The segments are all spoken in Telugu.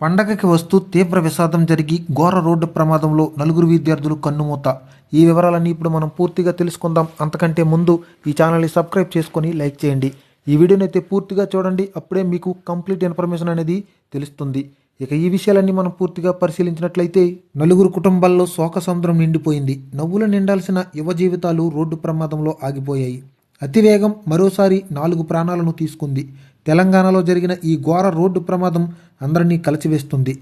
పండగకి వస్తూ తీవ్ర విషాదం జరిగి ఘోర రోడ్డు ప్రమాదంలో నలుగురు విద్యార్థులు కన్నుమూత. ఈ వివరాలన్నీ ఇప్పుడు మనం పూర్తిగా తెలుసుకుందాం. అంతకంటే ముందు ఈ ఛానల్ని సబ్స్క్రైబ్ చేసుకొని లైక్ చేయండి. ఈ వీడియోని అయితే పూర్తిగా చూడండి, అప్పుడే మీకు కంప్లీట్ ఇన్ఫర్మేషన్ అనేది తెలుస్తుంది. ఇక ఈ విషయాలన్నీ మనం పూర్తిగా పరిశీలించినట్లయితే నలుగురు కుటుంబాల్లో శోక సముద్రం నిండిపోయింది. నవ్వులు నిండాల్సిన యువ జీవితాలు రోడ్డు ప్రమాదంలో ఆగిపోయాయి. అతివేగం మరోసారి 4 ప్రాణాలను తీసుకుంది. తెలంగాణలో జరిగిన ఈ ఘోర రోడ్డు ప్రమాదం అందరినీ కలిచివేస్తుంది.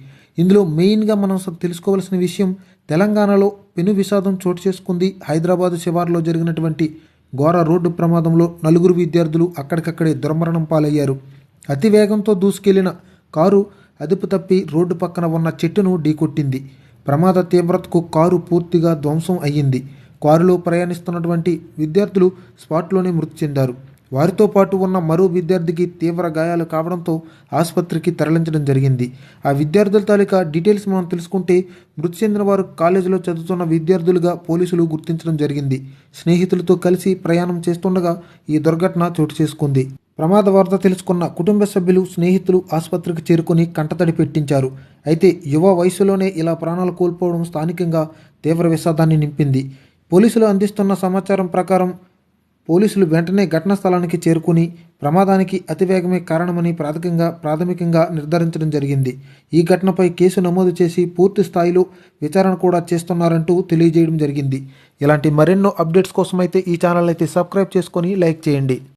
ఇందులో మెయిన్గా మనం తెలుసుకోవాల్సిన విషయం, తెలంగాణలో పెను విషాదం చోటు చేసుకుంది. హైదరాబాదు శివార్లో జరిగినటువంటి ఘోర రోడ్డు ప్రమాదంలో నలుగురు విద్యార్థులు అక్కడికక్కడే దుర్మరణం పాలయ్యారు. అతివేగంతో దూసుకెళ్లిన కారు అదుపు తప్పి రోడ్డు పక్కన ఉన్న చెట్టును ఢీకొట్టింది. ప్రమాద తీవ్రతకు కారు పూర్తిగా ధ్వంసం అయ్యింది. కారులో ప్రయాణిస్తున్నటువంటి విద్యార్థులు స్పాట్లోనే మృతి చెందారు. వారితో పాటు ఉన్న మరో విద్యార్థికి తీవ్ర గాయాలు కావడంతో ఆసుపత్రికి తరలించడం జరిగింది. ఆ విద్యార్థుల తాలూకా డీటెయిల్స్ మనం తెలుసుకుంటే, మృతి చెందిన వారు కాలేజీలో చదువుతున్న విద్యార్థులుగా పోలీసులు గుర్తించడం జరిగింది. స్నేహితులతో కలిసి ప్రయాణం చేస్తుండగా ఈ దుర్ఘటన చోటు చేసుకుంది. ప్రమాద వార్త తెలుసుకున్న కుటుంబ సభ్యులు, స్నేహితులు ఆసుపత్రికి చేరుకుని కంటతడి పెట్టించారు. అయితే యువ వయసులోనే ఇలా ప్రాణాలు కోల్పోవడం స్థానికంగా తీవ్ర విషాదాన్ని నింపింది. పోలీసులు అందిస్తున్న సమాచారం ప్రకారం పోలీసులు వెంటనే ఘటనా స్థలానికి చేరుకుని ప్రమాదానికి అతివేగమే కారణమని ప్రాథమికంగా నిర్ధారించడం జరిగింది. ఈ ఘటనపై కేసు నమోదు చేసి పూర్తి స్థాయిలో విచారణ కూడా చేస్తున్నారంటూ తెలియజేయడం జరిగింది. ఇలాంటి మరెన్నో అప్డేట్స్ కోసమైతే ఈ ఛానల్ అయితే సబ్స్క్రైబ్ చేసుకొని లైక్ చేయండి.